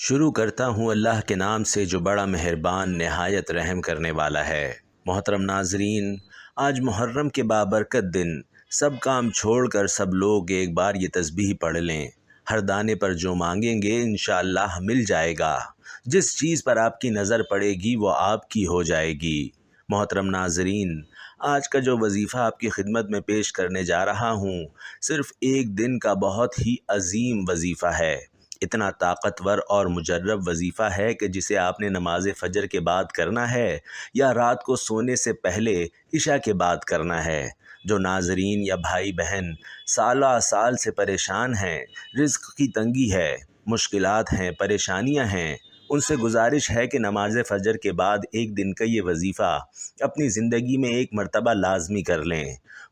شروع کرتا ہوں اللہ کے نام سے جو بڑا مہربان نہایت رحم کرنے والا ہے۔ محترم ناظرین، آج محرم کے بابرکت دن سب کام چھوڑ کر سب لوگ ایک بار یہ تسبیح پڑھ لیں۔ ہر دانے پر جو مانگیں گے انشاءاللہ مل جائے گا۔ جس چیز پر آپ کی نظر پڑے گی وہ آپ کی ہو جائے گی۔ محترم ناظرین، آج کا جو وظیفہ آپ کی خدمت میں پیش کرنے جا رہا ہوں صرف ایک دن کا بہت ہی عظیم وظیفہ ہے۔ اتنا طاقتور اور مجرب وظیفہ ہے کہ جسے آپ نے نماز فجر کے بعد کرنا ہے یا رات کو سونے سے پہلے عشاء کے بعد کرنا ہے۔ جو ناظرین یا بھائی بہن سالہ سال سے پریشان ہیں، رزق کی تنگی ہے، مشکلات ہیں، پریشانیاں ہیں، ان سے گزارش ہے کہ نماز فجر کے بعد ایک دن کا یہ وظیفہ اپنی زندگی میں ایک مرتبہ لازمی کر لیں۔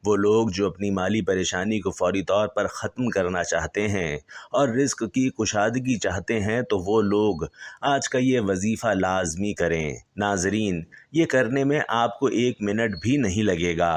وہ لوگ جو اپنی مالی پریشانی کو فوری طور پر ختم کرنا چاہتے ہیں اور رزق کی کشادگی چاہتے ہیں تو وہ لوگ آج کا یہ وظیفہ لازمی کریں۔ ناظرین، یہ کرنے میں آپ کو 1 منٹ بھی نہیں لگے گا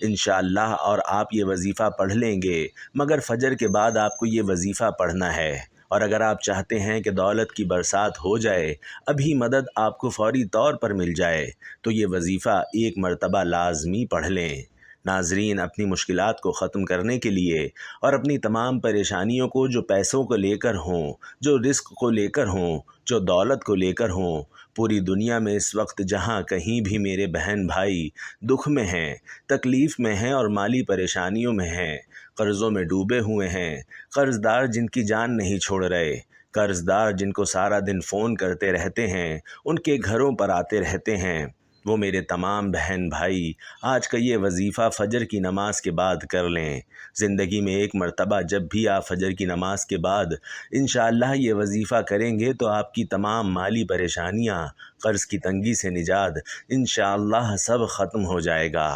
انشاءاللہ، اور آپ یہ وظیفہ پڑھ لیں گے، مگر فجر کے بعد آپ کو یہ وظیفہ پڑھنا ہے۔ اور اگر آپ چاہتے ہیں کہ دولت کی برسات ہو جائے، ابھی مدد آپ کو فوری طور پر مل جائے، تو یہ وظیفہ 1 مرتبہ لازمی پڑھ لیں۔ ناظرین، اپنی مشکلات کو ختم کرنے کے لیے اور اپنی تمام پریشانیوں کو، جو پیسوں کو لے کر ہوں، جو رزق کو لے کر ہوں، جو دولت کو لے کر ہوں، پوری دنیا میں اس وقت جہاں کہیں بھی میرے بہن بھائی دکھ میں ہیں، تکلیف میں ہیں اور مالی پریشانیوں میں ہیں، قرضوں میں ڈوبے ہوئے ہیں، قرض دار جن کی جان نہیں چھوڑ رہے، قرض دار جن کو سارا دن فون کرتے رہتے ہیں، ان کے گھروں پر آتے رہتے ہیں، وہ میرے تمام بہن بھائی آج کا یہ وظیفہ فجر کی نماز کے بعد کر لیں۔ زندگی میں 1 مرتبہ جب بھی آپ فجر کی نماز کے بعد انشاءاللہ یہ وظیفہ کریں گے تو آپ کی تمام مالی پریشانیاں، قرض کی تنگی سے نجات انشاءاللہ سب ختم ہو جائے گا۔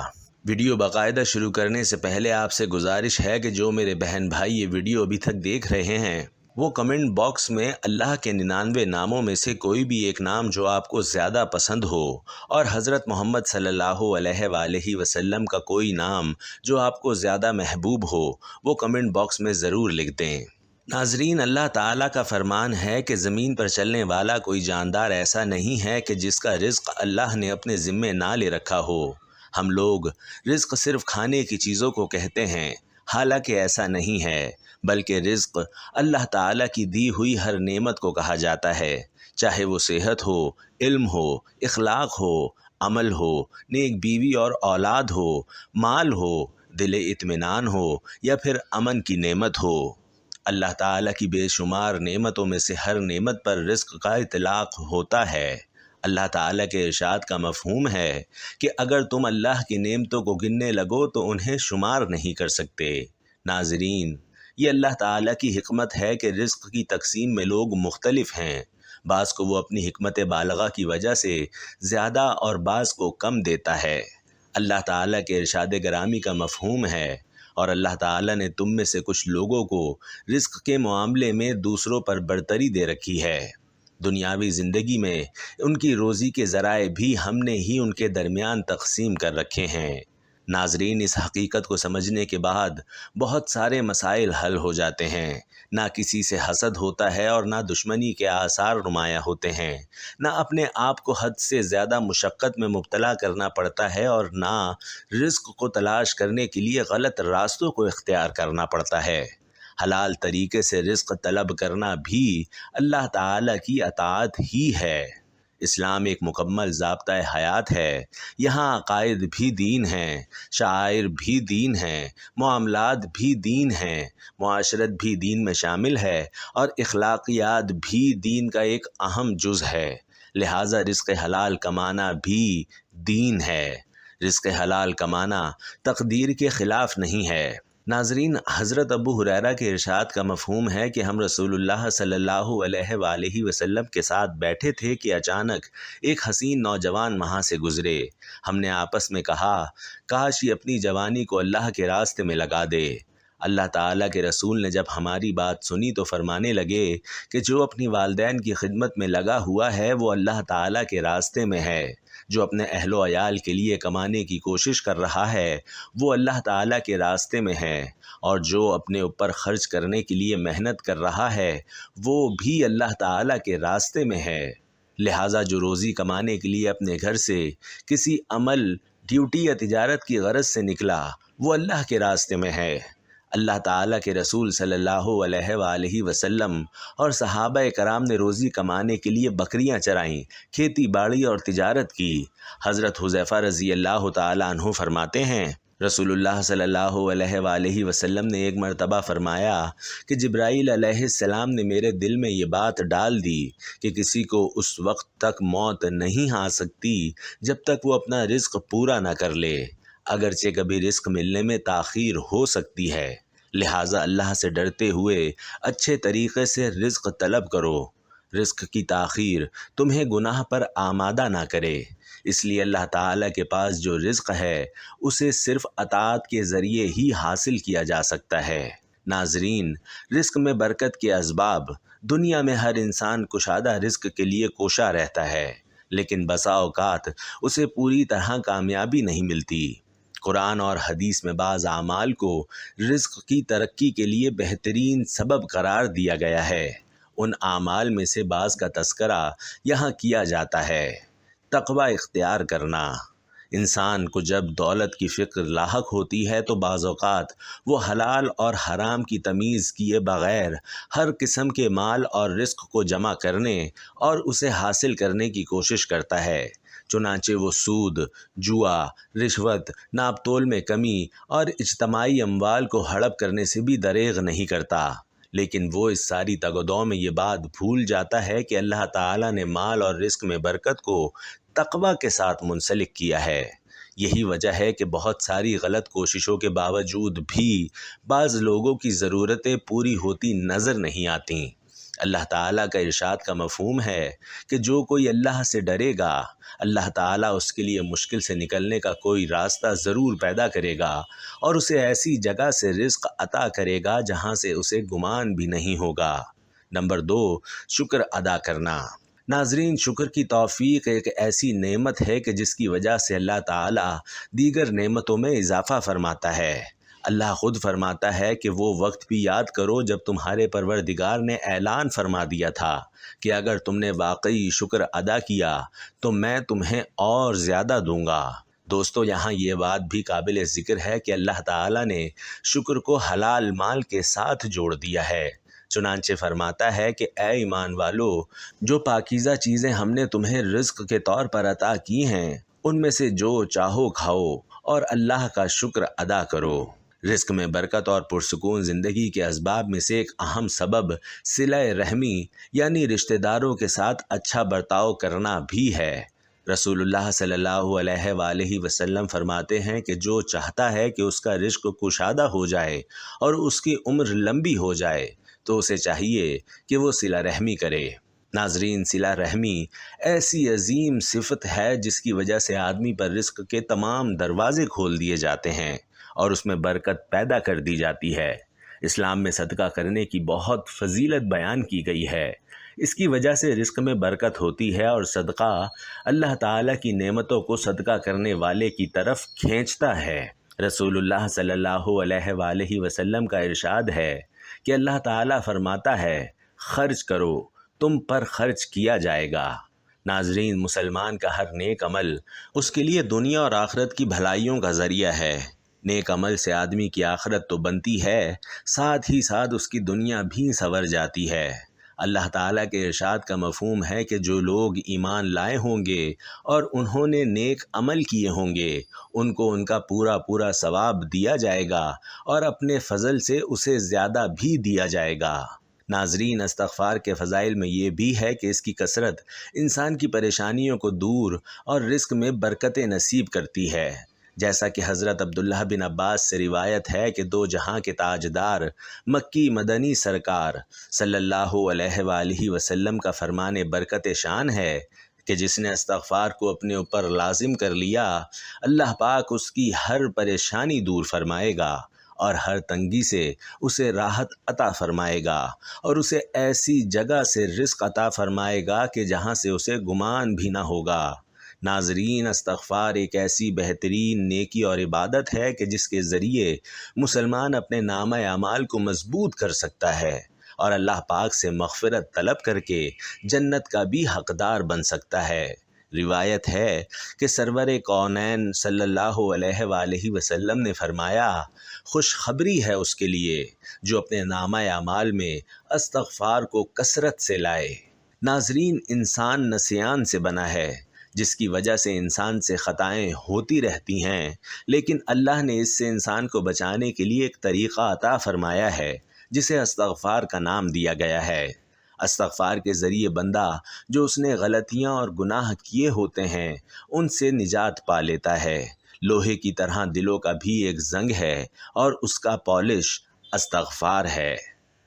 ویڈیو باقاعدہ شروع کرنے سے پہلے آپ سے گزارش ہے کہ جو میرے بہن بھائی یہ ویڈیو ابھی تک دیکھ رہے ہیں وہ کمنٹ باکس میں اللہ کے 99 ناموں میں سے کوئی بھی ایک نام جو آپ کو زیادہ پسند ہو اور حضرت محمد صلی اللہ علیہ وآلہ وسلم کا کوئی نام جو آپ کو زیادہ محبوب ہو وہ کمنٹ باکس میں ضرور لکھ دیں۔ ناظرین، اللہ تعالیٰ کا فرمان ہے کہ زمین پر چلنے والا کوئی جاندار ایسا نہیں ہے کہ جس کا رزق اللہ نے اپنے ذمے نہ لے رکھا ہو۔ ہم لوگ رزق صرف کھانے کی چیزوں کو کہتے ہیں، حالانکہ ایسا نہیں ہے، بلکہ رزق اللہ تعالیٰ کی دی ہوئی ہر نعمت کو کہا جاتا ہے، چاہے وہ صحت ہو، علم ہو، اخلاق ہو، عمل ہو، نیک بیوی اور اولاد ہو، مال ہو، دل اطمینان ہو یا پھر امن کی نعمت ہو۔ اللہ تعالیٰ کی بے شمار نعمتوں میں سے ہر نعمت پر رزق کا اطلاق ہوتا ہے۔ اللہ تعالیٰ کے ارشاد کا مفہوم ہے کہ اگر تم اللہ کی نعمتوں کو گننے لگو تو انہیں شمار نہیں کر سکتے۔ ناظرین، یہ اللہ تعالیٰ کی حکمت ہے کہ رزق کی تقسیم میں لوگ مختلف ہیں، بعض کو وہ اپنی حکمت بالغہ کی وجہ سے زیادہ اور بعض کو کم دیتا ہے۔ اللہ تعالیٰ کے ارشاد گرامی کا مفہوم ہے، اور اللہ تعالیٰ نے تم میں سے کچھ لوگوں کو رزق کے معاملے میں دوسروں پر برتری دے رکھی ہے۔ دنیاوی زندگی میں ان کی روزی کے ذرائع بھی ہم نے ہی ان کے درمیان تقسیم کر رکھے ہیں۔ ناظرین، اس حقیقت کو سمجھنے کے بعد بہت سارے مسائل حل ہو جاتے ہیں۔ نہ کسی سے حسد ہوتا ہے اور نہ دشمنی کے آثار نمایاں ہوتے ہیں، نہ اپنے آپ کو حد سے زیادہ مشقت میں مبتلا کرنا پڑتا ہے اور نہ رزق کو تلاش کرنے کے لیے غلط راستوں کو اختیار کرنا پڑتا ہے۔ حلال طریقے سے رزق طلب کرنا بھی اللہ تعالیٰ کی اطاعت ہی ہے۔ اسلام ایک مکمل ضابطۂ حیات ہے۔ یہاں عقائد بھی دین ہیں، شعائر بھی دین ہیں، معاملات بھی دین ہیں، معاشرت بھی دین میں شامل ہے اور اخلاقیات بھی دین کا ایک اہم جز ہے۔ لہٰذا رزق حلال کمانا بھی دین ہے۔ رزق حلال کمانا تقدیر کے خلاف نہیں ہے۔ ناظرین، حضرت ابو ہریرہ کے ارشاد کا مفہوم ہے کہ ہم رسول اللہ صلی اللہ علیہ وآلہ وسلم کے ساتھ بیٹھے تھے کہ اچانک ایک حسین نوجوان وہاں سے گزرے۔ ہم نے آپس میں کہا، کاش یہ اپنی جوانی کو اللہ کے راستے میں لگا دے۔ اللہ تعالیٰ کے رسول نے جب ہماری بات سنی تو فرمانے لگے کہ جو اپنی والدین کی خدمت میں لگا ہوا ہے وہ اللہ تعالیٰ کے راستے میں ہے۔ جو اپنے اہل و عیال کے لیے کمانے کی کوشش کر رہا ہے وہ اللہ تعالیٰ کے راستے میں ہے، اور جو اپنے اوپر خرچ کرنے کے لیے محنت کر رہا ہے وہ بھی اللہ تعالیٰ کے راستے میں ہے۔ لہٰذا جو روزی کمانے کے لیے اپنے گھر سے کسی عمل، ڈیوٹی یا تجارت کی غرض سے نکلا وہ اللہ کے راستے میں ہے۔ اللہ تعالیٰ کے رسول صلی اللہ علیہ وآلہ وسلم اور صحابہ کرام نے روزی کمانے کے لیے بکریاں چرائیں، کھیتی باڑی اور تجارت کی۔ حضرت حذیفہ رضی اللہ تعالیٰ عنہ فرماتے ہیں، رسول اللہ صلی اللہ علیہ وآلہ وسلم نے ایک مرتبہ فرمایا کہ جبرائیل علیہ السلام نے میرے دل میں یہ بات ڈال دی کہ کسی کو اس وقت تک موت نہیں آ سکتی جب تک وہ اپنا رزق پورا نہ کر لے، اگرچہ کبھی رزق ملنے میں تاخیر ہو سکتی ہے۔ لہٰذا اللہ سے ڈرتے ہوئے اچھے طریقے سے رزق طلب کرو۔ رزق کی تاخیر تمہیں گناہ پر آمادہ نہ کرے، اس لیے اللہ تعالیٰ کے پاس جو رزق ہے اسے صرف اطاعت کے ذریعے ہی حاصل کیا جا سکتا ہے۔ ناظرین، رزق میں برکت کے اسباب، دنیا میں ہر انسان کشادہ رزق کے لیے کوشاں رہتا ہے، لیکن بسا اوقات اسے پوری طرح کامیابی نہیں ملتی۔ قرآن اور حدیث میں بعض اعمال کو رزق کی ترقی کے لیے بہترین سبب قرار دیا گیا ہے۔ ان اعمال میں سے بعض کا تذکرہ یہاں کیا جاتا ہے۔ تقوی اختیار کرنا۔ انسان کو جب دولت کی فکر لاحق ہوتی ہے تو بعض اوقات وہ حلال اور حرام کی تمیز کیے بغیر ہر قسم کے مال اور رزق کو جمع کرنے اور اسے حاصل کرنے کی کوشش کرتا ہے۔ چنانچہ وہ سود، جوا، رشوت، ناپ تول میں کمی اور اجتماعی اموال کو ہڑپ کرنے سے بھی دریغ نہیں کرتا، لیکن وہ اس ساری تگ و دو میں یہ بات بھول جاتا ہے کہ اللہ تعالیٰ نے مال اور رزق میں برکت کو تقوی کے ساتھ منسلک کیا ہے۔ یہی وجہ ہے کہ بہت ساری غلط کوششوں کے باوجود بھی بعض لوگوں کی ضرورتیں پوری ہوتی نظر نہیں آتیں۔ اللہ تعالیٰ کا ارشاد کا مفہوم ہے کہ جو کوئی اللہ سے ڈرے گا اللہ تعالیٰ اس کے لیے مشکل سے نکلنے کا کوئی راستہ ضرور پیدا کرے گا اور اسے ایسی جگہ سے رزق عطا کرے گا جہاں سے اسے گمان بھی نہیں ہوگا۔ نمبر 2، شکر ادا کرنا۔ ناظرین، شکر کی توفیق ایک ایسی نعمت ہے کہ جس کی وجہ سے اللہ تعالیٰ دیگر نعمتوں میں اضافہ فرماتا ہے۔ اللہ خود فرماتا ہے کہ وہ وقت بھی یاد کرو جب تمہارے پروردگار نے اعلان فرما دیا تھا کہ اگر تم نے واقعی شکر ادا کیا تو میں تمہیں اور زیادہ دوں گا۔ دوستو، یہاں یہ بات بھی قابل ذکر ہے کہ اللہ تعالیٰ نے شکر کو حلال مال کے ساتھ جوڑ دیا ہے۔ چنانچہ فرماتا ہے کہ اے ایمان والو، جو پاکیزہ چیزیں ہم نے تمہیں رزق کے طور پر عطا کی ہیں ان میں سے جو چاہو کھاؤ اور اللہ کا شکر ادا کرو۔ رزق میں برکت اور پرسکون زندگی کے اسباب میں سے ایک اہم سبب صلہ رحمی یعنی رشتہ داروں کے ساتھ اچھا برتاؤ کرنا بھی ہے۔ رسول اللہ صلی اللہ علیہ وآلہ وسلم فرماتے ہیں کہ جو چاہتا ہے کہ اس کا رزق کشادہ ہو جائے اور اس کی عمر لمبی ہو جائے تو اسے چاہیے کہ وہ صلہ رحمی کرے۔ ناظرین، صلہ رحمی ایسی عظیم صفت ہے جس کی وجہ سے آدمی پر رزق کے تمام دروازے کھول دیے جاتے ہیں اور اس میں برکت پیدا کر دی جاتی ہے۔ اسلام میں صدقہ کرنے کی بہت فضیلت بیان کی گئی ہے۔ اس کی وجہ سے رزق میں برکت ہوتی ہے اور صدقہ اللہ تعالیٰ کی نعمتوں کو صدقہ کرنے والے کی طرف کھینچتا ہے۔ رسول اللہ صلی اللہ علیہ وآلہ وسلم کا ارشاد ہے کہ اللہ تعالیٰ فرماتا ہے، خرچ کرو، تم پر خرچ کیا جائے گا۔ ناظرین، مسلمان کا ہر نیک عمل اس کے لیے دنیا اور آخرت کی بھلائیوں کا ذریعہ ہے۔ نیک عمل سے آدمی کی آخرت تو بنتی ہے، ساتھ ہی ساتھ اس کی دنیا بھی سنور جاتی ہے۔ اللہ تعالیٰ کے ارشاد کا مفہوم ہے کہ جو لوگ ایمان لائے ہوں گے اور انہوں نے نیک عمل کیے ہوں گے ان کو ان کا پورا پورا ثواب دیا جائے گا اور اپنے فضل سے اسے زیادہ بھی دیا جائے گا۔ ناظرین، استغفار کے فضائل میں یہ بھی ہے کہ اس کی کثرت انسان کی پریشانیوں کو دور اور رزق میں برکتیں نصیب کرتی ہے۔ جیسا کہ حضرت عبداللہ بن عباس سے روایت ہے کہ دو جہاں کے تاجدار مکی مدنی سرکار صلی اللہ علیہ وآلہ وسلم کا فرمان برکت شان ہے کہ جس نے استغفار کو اپنے اوپر لازم کر لیا اللہ پاک اس کی ہر پریشانی دور فرمائے گا اور ہر تنگی سے اسے راحت عطا فرمائے گا اور اسے ایسی جگہ سے رزق عطا فرمائے گا کہ جہاں سے اسے گمان بھی نہ ہوگا۔ ناظرین، استغفار ایک ایسی بہترین نیکی اور عبادت ہے کہ جس کے ذریعے مسلمان اپنے نامہ اعمال کو مضبوط کر سکتا ہے اور اللہ پاک سے مغفرت طلب کر کے جنت کا بھی حقدار بن سکتا ہے۔ روایت ہے کہ سرور کونین صلی اللہ علیہ وآلہ وسلم نے فرمایا، خوشخبری ہے اس کے لیے جو اپنے نامہ اعمال میں استغفار کو کثرت سے لائے۔ ناظرین، انسان نسیان سے بنا ہے، جس کی وجہ سے انسان سے خطائیں ہوتی رہتی ہیں، لیکن اللہ نے اس سے انسان کو بچانے کے لیے ایک طریقہ عطا فرمایا ہے جسے استغفار کا نام دیا گیا ہے۔ استغفار کے ذریعے بندہ جو اس نے غلطیاں اور گناہ کیے ہوتے ہیں ان سے نجات پا لیتا ہے۔ لوہے کی طرح دلوں کا بھی ایک زنگ ہے اور اس کا پالش استغفار ہے۔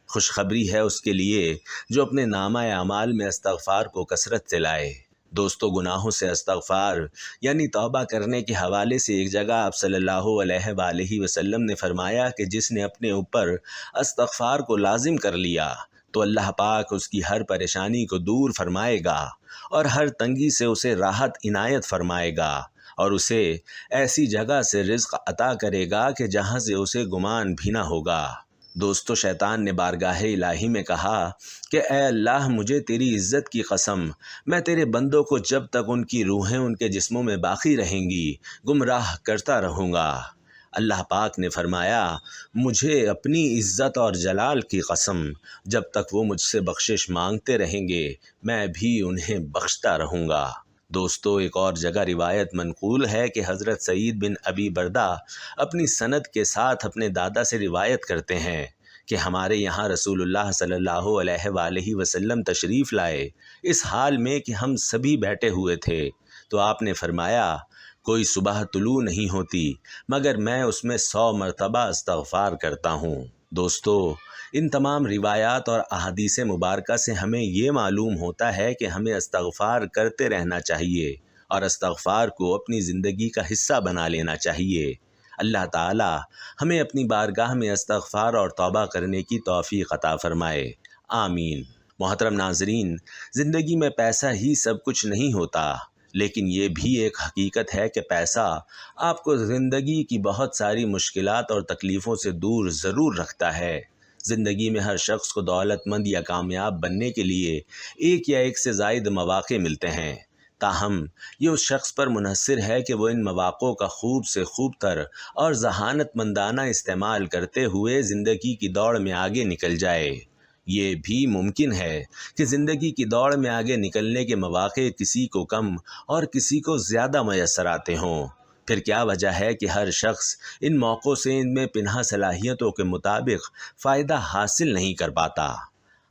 خوشخبری ہے اس کے لیے جو اپنے نامہ اعمال میں استغفار کو کثرت سے لائے۔ دوستو، گناہوں سے استغفار یعنی توبہ کرنے کے حوالے سے ایک جگہ آپ صلی اللہ علیہ وآلہ وسلم نے فرمایا کہ جس نے اپنے اوپر استغفار کو لازم کر لیا تو اللہ پاک اس کی ہر پریشانی کو دور فرمائے گا اور ہر تنگی سے اسے راحت عنایت فرمائے گا اور اسے ایسی جگہ سے رزق عطا کرے گا کہ جہاں سے اسے گمان بھی نہ ہوگا۔ دوستو، شیطان نے بارگاہ الہی میں کہا کہ اے اللہ، مجھے تیری عزت کی قسم، میں تیرے بندوں کو جب تک ان کی روحیں ان کے جسموں میں باقی رہیں گی گمراہ کرتا رہوں گا۔ اللہ پاک نے فرمایا، مجھے اپنی عزت اور جلال کی قسم، جب تک وہ مجھ سے بخشش مانگتے رہیں گے میں بھی انہیں بخشتا رہوں گا۔ دوستو، ایک اور جگہ روایت منقول ہے کہ حضرت سعید بن ابی بردہ اپنی سند کے ساتھ اپنے دادا سے روایت کرتے ہیں کہ ہمارے یہاں رسول اللہ صلی اللہ علیہ وآلہ وسلم تشریف لائے، اس حال میں کہ ہم سبھی بیٹھے ہوئے تھے، تو آپ نے فرمایا، کوئی صبح طلوع نہیں ہوتی مگر میں اس میں 100 مرتبہ استغفار کرتا ہوں۔ دوستو، ان تمام روایات اور احادیث مبارکہ سے ہمیں یہ معلوم ہوتا ہے کہ ہمیں استغفار کرتے رہنا چاہیے اور استغفار کو اپنی زندگی کا حصہ بنا لینا چاہیے۔ اللہ تعالی ہمیں اپنی بارگاہ میں استغفار اور توبہ کرنے کی توفیق عطا فرمائے، آمین۔ محترم ناظرین، زندگی میں پیسہ ہی سب کچھ نہیں ہوتا، لیکن یہ بھی ایک حقیقت ہے کہ پیسہ آپ کو زندگی کی بہت ساری مشکلات اور تکلیفوں سے دور ضرور رکھتا ہے۔ زندگی میں ہر شخص کو دولت مند یا کامیاب بننے کے لیے ایک یا ایک سے زائد مواقع ملتے ہیں، تاہم یہ اس شخص پر منحصر ہے کہ وہ ان مواقعوں کا خوب سے خوب تر اور ذہانت مندانہ استعمال کرتے ہوئے زندگی کی دوڑ میں آگے نکل جائے۔ یہ بھی ممکن ہے کہ زندگی کی دوڑ میں آگے نکلنے کے مواقع کسی کو کم اور کسی کو زیادہ میسر آتے ہوں۔ پھر کیا وجہ ہے کہ ہر شخص ان موقعوں سے ان میں پنہاں صلاحیتوں کے مطابق فائدہ حاصل نہیں کر پاتا؟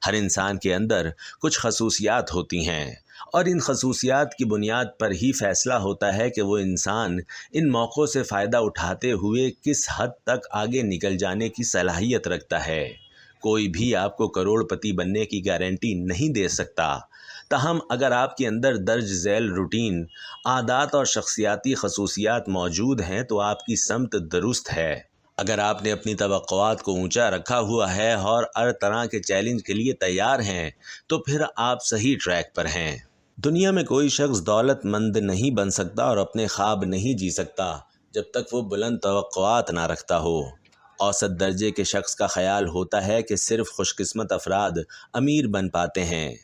ہر انسان کے اندر کچھ خصوصیات ہوتی ہیں اور ان خصوصیات کی بنیاد پر ہی فیصلہ ہوتا ہے کہ وہ انسان ان موقعوں سے فائدہ اٹھاتے ہوئے کس حد تک آگے نکل جانے کی صلاحیت رکھتا ہے۔ کوئی بھی آپ کو کروڑ پتی بننے کی گارنٹی نہیں دے سکتا، تاہم اگر آپ کے اندر درج ذیل روٹین، عادات اور شخصیاتی خصوصیات موجود ہیں تو آپ کی سمت درست ہے۔ اگر آپ نے اپنی توقعات کو اونچا رکھا ہوا ہے اور ہر طرح کے چیلنج کے لیے تیار ہیں تو پھر آپ صحیح ٹریک پر ہیں۔ دنیا میں کوئی شخص دولت مند نہیں بن سکتا اور اپنے خواب نہیں جی سکتا جب تک وہ بلند توقعات نہ رکھتا ہو۔ اوسط درجے کے شخص کا خیال ہوتا ہے کہ صرف خوش قسمت افراد امیر بن پاتے ہیں۔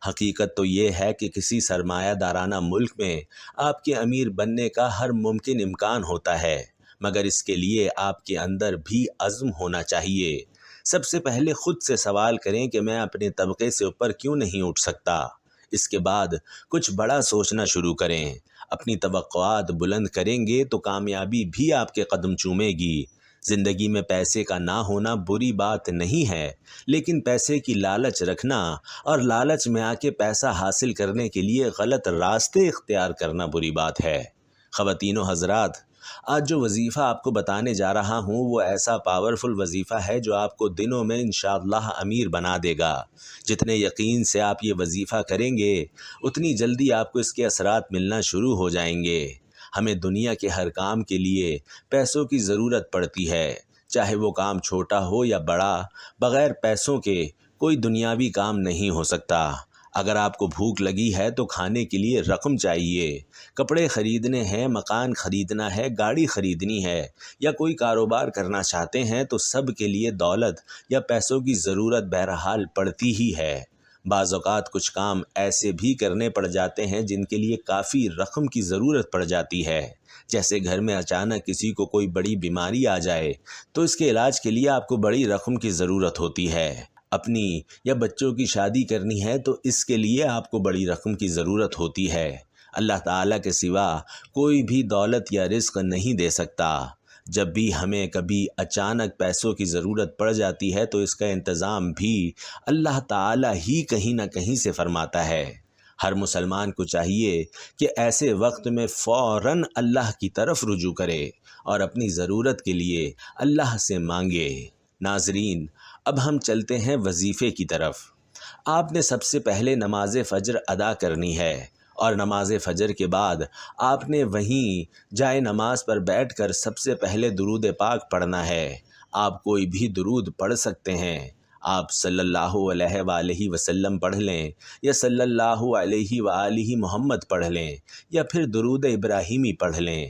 حقیقت تو یہ ہے کہ کسی سرمایہ دارانہ ملک میں آپ کے امیر بننے کا ہر ممکن امکان ہوتا ہے، مگر اس کے لیے آپ کے اندر بھی عزم ہونا چاہیے۔ سب سے پہلے خود سے سوال کریں کہ میں اپنے طبقے سے اوپر کیوں نہیں اٹھ سکتا۔ اس کے بعد کچھ بڑا سوچنا شروع کریں۔ اپنی توقعات بلند کریں گے تو کامیابی بھی آپ کے قدم چومے گی۔ زندگی میں پیسے کا نہ ہونا بری بات نہیں ہے، لیکن پیسے کی لالچ رکھنا اور لالچ میں آ کے پیسہ حاصل کرنے کے لیے غلط راستے اختیار کرنا بری بات ہے۔ خواتین و حضرات، آج جو وظیفہ آپ کو بتانے جا رہا ہوں وہ ایسا پاورفل وظیفہ ہے جو آپ کو دنوں میں انشاءاللہ امیر بنا دے گا۔ جتنے یقین سے آپ یہ وظیفہ کریں گے اتنی جلدی آپ کو اس کے اثرات ملنا شروع ہو جائیں گے۔ ہمیں دنیا کے ہر کام کے لیے پیسوں کی ضرورت پڑتی ہے، چاہے وہ کام چھوٹا ہو یا بڑا۔ بغیر پیسوں کے کوئی دنیاوی کام نہیں ہو سکتا۔ اگر آپ کو بھوک لگی ہے تو کھانے کے لیے رقم چاہیے، کپڑے خریدنے ہیں، مکان خریدنا ہے، گاڑی خریدنی ہے یا کوئی کاروبار کرنا چاہتے ہیں تو سب کے لیے دولت یا پیسوں کی ضرورت بہرحال پڑتی ہی ہے۔ بعض اوقات کچھ کام ایسے بھی کرنے پڑ جاتے ہیں جن کے لیے کافی رقم کی ضرورت پڑ جاتی ہے، جیسے گھر میں اچانک کسی کو کوئی بڑی بیماری آ جائے تو اس کے علاج کے لیے آپ کو بڑی رقم کی ضرورت ہوتی ہے۔ اپنی یا بچوں کی شادی کرنی ہے تو اس کے لیے آپ کو بڑی رقم کی ضرورت ہوتی ہے۔ اللہ تعالیٰ کے سوا کوئی بھی دولت یا رزق نہیں دے سکتا۔ جب بھی ہمیں کبھی اچانک پیسوں کی ضرورت پڑ جاتی ہے تو اس کا انتظام بھی اللہ تعالیٰ ہی کہیں نہ کہیں سے فرماتا ہے۔ ہر مسلمان کو چاہیے کہ ایسے وقت میں فوراً اللہ کی طرف رجوع کرے اور اپنی ضرورت کے لیے اللہ سے مانگے۔ ناظرین، اب ہم چلتے ہیں وظیفے کی طرف۔ آپ نے سب سے پہلے نماز فجر ادا کرنی ہے اور نماز فجر کے بعد آپ نے وہیں جائے نماز پر بیٹھ کر سب سے پہلے درود پاک پڑھنا ہے۔ آپ کوئی بھی درود پڑھ سکتے ہیں۔ آپ صلی اللہ علیہ وآلہ وسلم پڑھ لیں یا صلی اللہ علیہ وآلہ محمد پڑھ لیں یا پھر درود ابراہیمی پڑھ لیں۔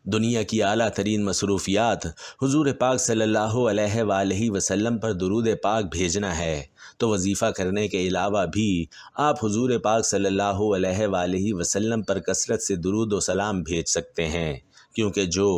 دنیا کی اعلیٰ ترین مصروفیات حضور پاک صلی اللہ علیہ وآلہ وسلم پر درود پاک بھیجنا ہے، تو وظیفہ کرنے کے علاوہ بھی آپ حضور پاک صلی اللہ علیہ وآلہ وسلم پر کثرت سے درود و سلام بھیج سکتے ہیں، کیونکہ جو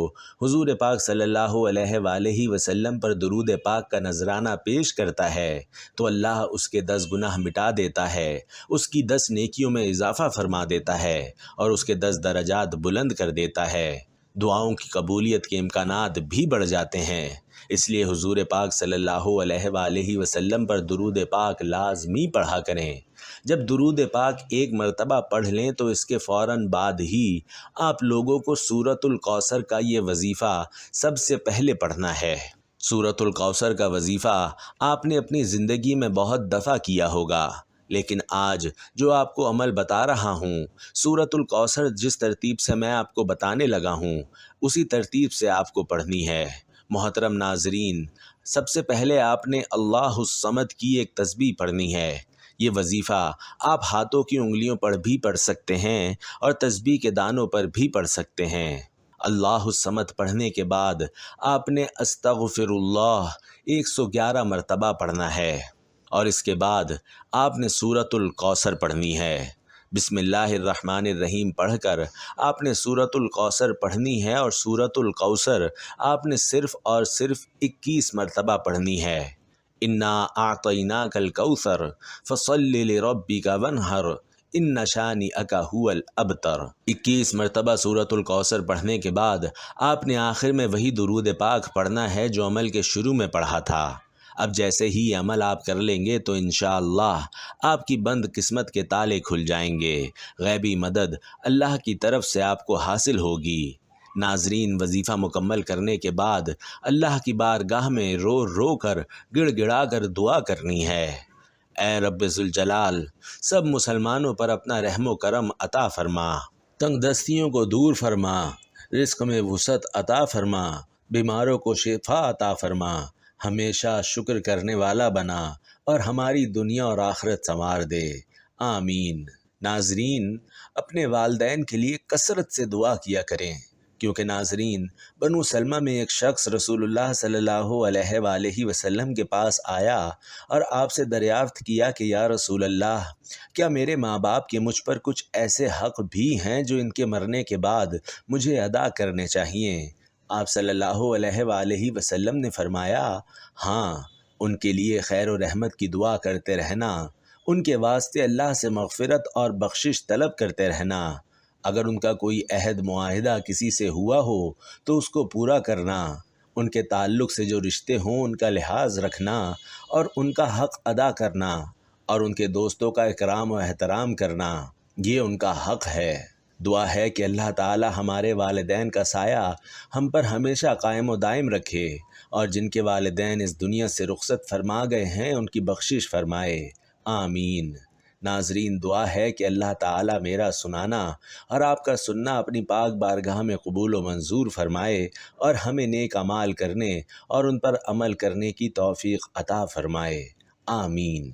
حضور پاک صلی اللہ علیہ وآلہ وسلم پر درود پاک کا نذرانہ پیش کرتا ہے تو اللہ اس کے 10 گناہ مٹا دیتا ہے، اس کی 10 نیکیوں میں اضافہ فرما دیتا ہے اور اس کے 10 درجات بلند کر دیتا ہے۔ دعاؤں کی قبولیت کے امکانات بھی بڑھ جاتے ہیں۔ اس لیے حضور پاک صلی اللہ علیہ وآلہ وسلم پر درود پاک لازمی پڑھا کریں۔ جب درود پاک ایک مرتبہ پڑھ لیں تو اس کے فوراً بعد ہی آپ لوگوں کو سورۃ الکوثر کا یہ وظیفہ سب سے پہلے پڑھنا ہے۔ سورۃ الکوثر کا وظیفہ آپ نے اپنی زندگی میں بہت دفعہ کیا ہوگا، لیکن آج جو آپ کو عمل بتا رہا ہوں، سورۃ الکوثر جس ترتیب سے میں آپ کو بتانے لگا ہوں اسی ترتیب سے آپ کو پڑھنی ہے۔ محترم ناظرین، سب سے پہلے آپ نے اللہ الصمد کی ایک تسبیح پڑھنی ہے۔ یہ وظیفہ آپ ہاتھوں کی انگلیوں پر بھی پڑھ سکتے ہیں اور تسبیح کے دانوں پر بھی پڑھ سکتے ہیں۔ اللہ الصمد پڑھنے کے بعد آپ نے استغفر اللہ 111 مرتبہ پڑھنا ہے اور اس کے بعد آپ نے سورۃ الکوثر پڑھنی ہے۔ بسم اللہ الرحمن الرحیم پڑھ کر آپ نے سورۃ الکوثر پڑھنی ہے اور سورۃ الکوثر آپ نے صرف اور صرف 21 مرتبہ پڑھنی ہے۔ انا اعطیناک الکوثر فصل لربک وانحر ان شانئک ھو الابتر۔ 21 مرتبہ سورۃ الکوثر پڑھنے کے بعد آپ نے آخر میں وہی درود پاک پڑھنا ہے جو عمل کے شروع میں پڑھا تھا۔ اب جیسے ہی یہ عمل آپ کر لیں گے تو انشاءاللہ آپ کی بند قسمت کے تالے کھل جائیں گے، غیبی مدد اللہ کی طرف سے آپ کو حاصل ہوگی۔ ناظرین، وظیفہ مکمل کرنے کے بعد اللہ کی بارگاہ میں رو رو کر گڑ گڑا کر دعا کرنی ہے۔ اے رب ذوالجلال، سب مسلمانوں پر اپنا رحم و کرم عطا فرما، تنگ دستیوں کو دور فرما، رزق میں وسعت عطا فرما، بیماروں کو شفا عطا فرما، ہمیشہ شکر کرنے والا بنا اور ہماری دنیا اور آخرت سنوار دے، آمین۔ ناظرین، اپنے والدین کے لیے کثرت سے دعا کیا کریں، کیونکہ ناظرین، بنو سلمہ میں ایک شخص رسول اللہ صلی اللہ علیہ وآلہ وسلم کے پاس آیا اور آپ سے دریافت کیا کہ یا رسول اللہ، کیا میرے ماں باپ کے مجھ پر کچھ ایسے حق بھی ہیں جو ان کے مرنے کے بعد مجھے ادا کرنے چاہیے؟ آپ صلی اللہ علیہ وآلہ وسلم نے فرمایا، ہاں، ان کے لیے خیر و رحمت کی دعا کرتے رہنا، ان کے واسطے اللہ سے مغفرت اور بخشش طلب کرتے رہنا، اگر ان کا کوئی عہد معاہدہ کسی سے ہوا ہو تو اس کو پورا کرنا، ان کے تعلق سے جو رشتے ہوں ان کا لحاظ رکھنا اور ان کا حق ادا کرنا اور ان کے دوستوں کا اکرام و احترام کرنا، یہ ان کا حق ہے۔ دعا ہے کہ اللہ تعالی ہمارے والدین کا سایہ ہم پر ہمیشہ قائم و دائم رکھے اور جن کے والدین اس دنیا سے رخصت فرما گئے ہیں ان کی بخشش فرمائے، آمین۔ ناظرین، دعا ہے کہ اللہ تعالی میرا سنانا اور آپ کا سننا اپنی پاک بارگاہ میں قبول و منظور فرمائے اور ہمیں نیک اعمال کرنے اور ان پر عمل کرنے کی توفیق عطا فرمائے، آمین۔